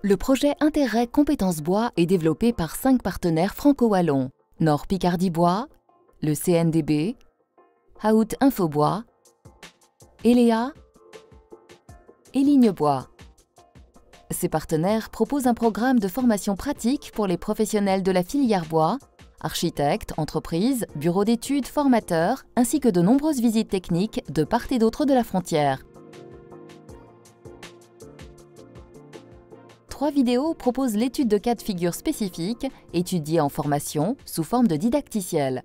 Le projet Interreg Compétences Bois est développé par 5 partenaires franco-wallons: Nord Picardie Bois, le CNDB, Haute Info Bois, Eléa et Ligne Bois. Ces partenaires proposent un programme de formation pratique pour les professionnels de la filière bois, architectes, entreprises, bureaux d'études, formateurs, ainsi que de nombreuses visites techniques de part et d'autre de la frontière. 3 vidéos proposent l'étude de cas de figure spécifiques, étudiés en formation sous forme de didacticiel.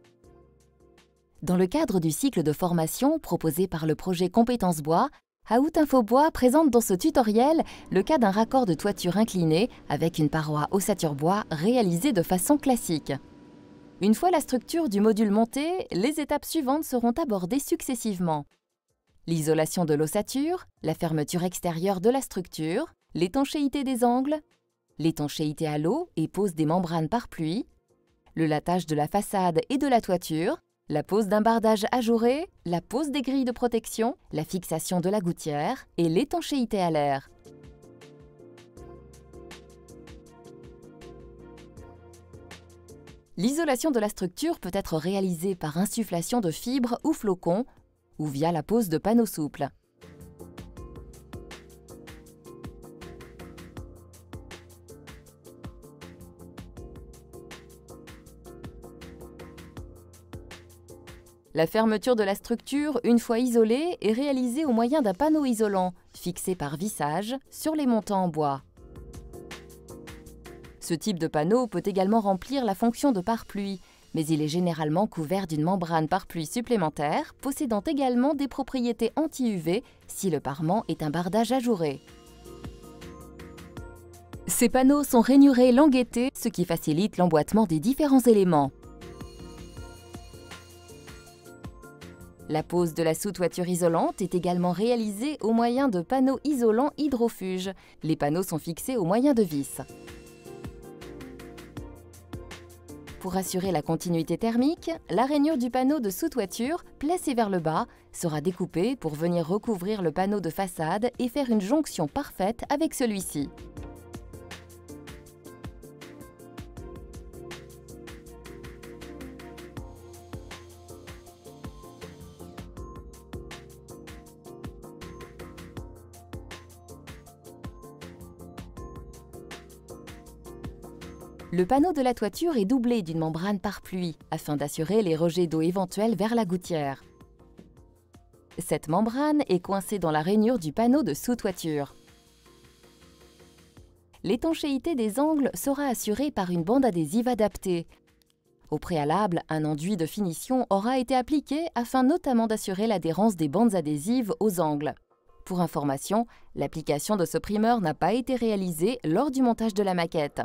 Dans le cadre du cycle de formation proposé par le projet Compétences Bois, Haute Info Bois présente dans ce tutoriel le cas d'un raccord de toiture inclinée avec une paroi ossature bois réalisée de façon classique. Une fois la structure du module montée, les étapes suivantes seront abordées successivement. L'isolation de l'ossature, la fermeture extérieure de la structure, l'étanchéité des angles, l'étanchéité à l'eau et pose des membranes par pluie, le lattage de la façade et de la toiture, la pose d'un bardage ajouré, la pose des grilles de protection, la fixation de la gouttière et l'étanchéité à l'air. L'isolation de la structure peut être réalisée par insufflation de fibres ou flocons ou via la pose de panneaux souples. La fermeture de la structure, une fois isolée, est réalisée au moyen d'un panneau isolant, fixé par vissage, sur les montants en bois. Ce type de panneau peut également remplir la fonction de pare-pluie, mais il est généralement couvert d'une membrane pare-pluie supplémentaire, possédant également des propriétés anti-UV si le parement est un bardage ajouré. Ces panneaux sont rainurés languettés, ce qui facilite l'emboîtement des différents éléments. La pose de la sous-toiture isolante est également réalisée au moyen de panneaux isolants hydrofuges. Les panneaux sont fixés au moyen de vis. Pour assurer la continuité thermique, la rainure du panneau de sous-toiture, placée vers le bas, sera découpée pour venir recouvrir le panneau de façade et faire une jonction parfaite avec celui-ci. Le panneau de la toiture est doublé d'une membrane pare-pluie afin d'assurer les rejets d'eau éventuels vers la gouttière. Cette membrane est coincée dans la rainure du panneau de sous-toiture. L'étanchéité des angles sera assurée par une bande adhésive adaptée. Au préalable, un enduit de finition aura été appliqué afin notamment d'assurer l'adhérence des bandes adhésives aux angles. Pour information, l'application de ce primeur n'a pas été réalisée lors du montage de la maquette.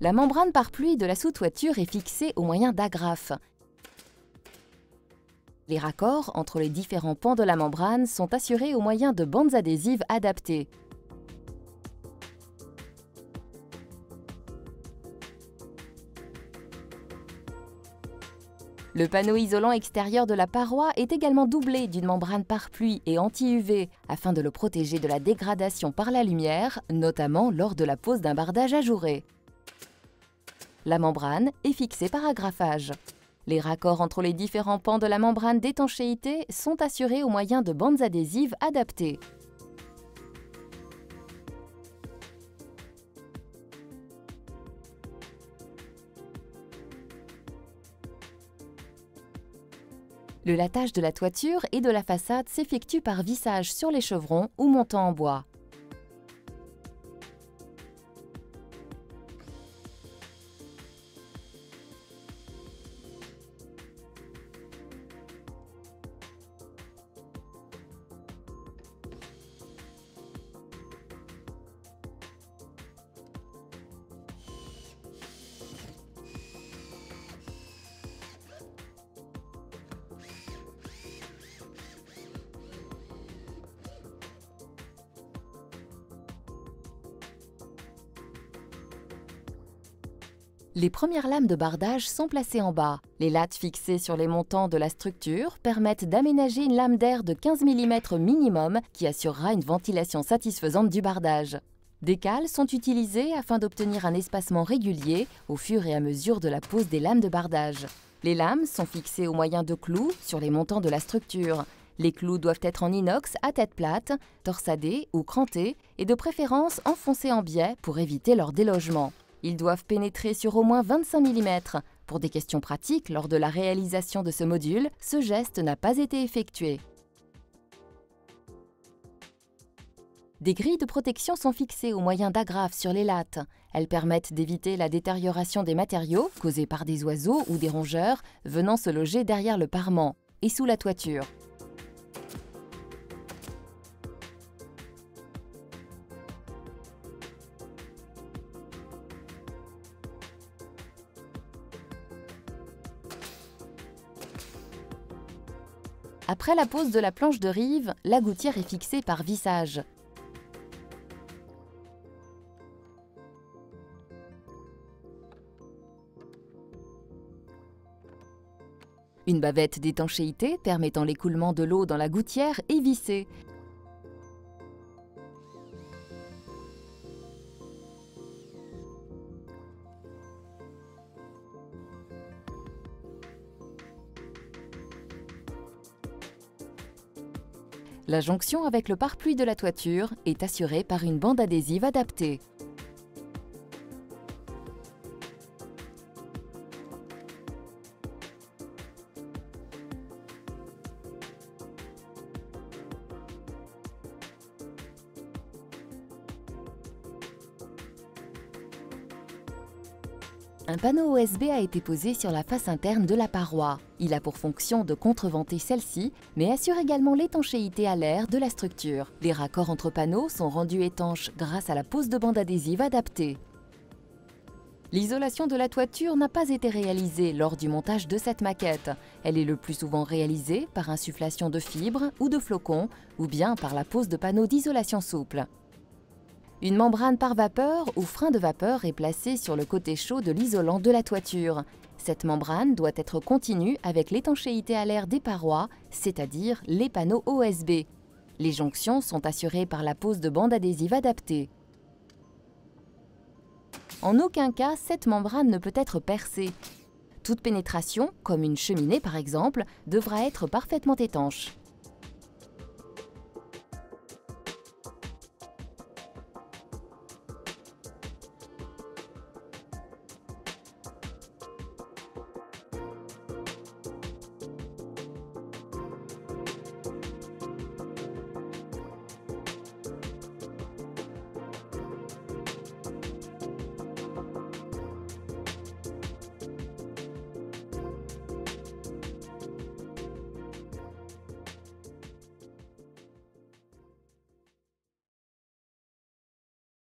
La membrane pare-pluie de la sous-toiture est fixée au moyen d'agrafes. Les raccords entre les différents pans de la membrane sont assurés au moyen de bandes adhésives adaptées. Le panneau isolant extérieur de la paroi est également doublé d'une membrane pare-pluie et anti-UV afin de le protéger de la dégradation par la lumière, notamment lors de la pose d'un bardage ajouré. La membrane est fixée par agrafage. Les raccords entre les différents pans de la membrane d'étanchéité sont assurés au moyen de bandes adhésives adaptées. Le lattage de la toiture et de la façade s'effectue par vissage sur les chevrons ou montant en bois. Les premières lames de bardage sont placées en bas. Les lattes fixées sur les montants de la structure permettent d'aménager une lame d'air de 15 mm minimum qui assurera une ventilation satisfaisante du bardage. Des cales sont utilisées afin d'obtenir un espacement régulier au fur et à mesure de la pose des lames de bardage. Les lames sont fixées au moyen de clous sur les montants de la structure. Les clous doivent être en inox à tête plate, torsadés ou crantés et de préférence enfoncés en biais pour éviter leur délogement. Ils doivent pénétrer sur au moins 25 mm. Pour des questions pratiques, lors de la réalisation de ce module, ce geste n'a pas été effectué. Des grilles de protection sont fixées au moyen d'agrafes sur les lattes. Elles permettent d'éviter la détérioration des matériaux causés par des oiseaux ou des rongeurs venant se loger derrière le parement et sous la toiture. Après la pose de la planche de rive, la gouttière est fixée par vissage. Une bavette d'étanchéité permettant l'écoulement de l'eau dans la gouttière est vissée. La jonction avec le pare-pluie de la toiture est assurée par une bande adhésive adaptée. Un panneau OSB a été posé sur la face interne de la paroi. Il a pour fonction de contreventer celle-ci, mais assure également l'étanchéité à l'air de la structure. Les raccords entre panneaux sont rendus étanches grâce à la pose de bande adhésive adaptée. L'isolation de la toiture n'a pas été réalisée lors du montage de cette maquette. Elle est le plus souvent réalisée par insufflation de fibres ou de flocons, ou bien par la pose de panneaux d'isolation souple. Une membrane par vapeur ou frein de vapeur est placée sur le côté chaud de l'isolant de la toiture. Cette membrane doit être continue avec l'étanchéité à l'air des parois, c'est-à-dire les panneaux OSB. Les jonctions sont assurées par la pose de bandes adhésives adaptées. En aucun cas, cette membrane ne peut être percée. Toute pénétration, comme une cheminée par exemple, devra être parfaitement étanche.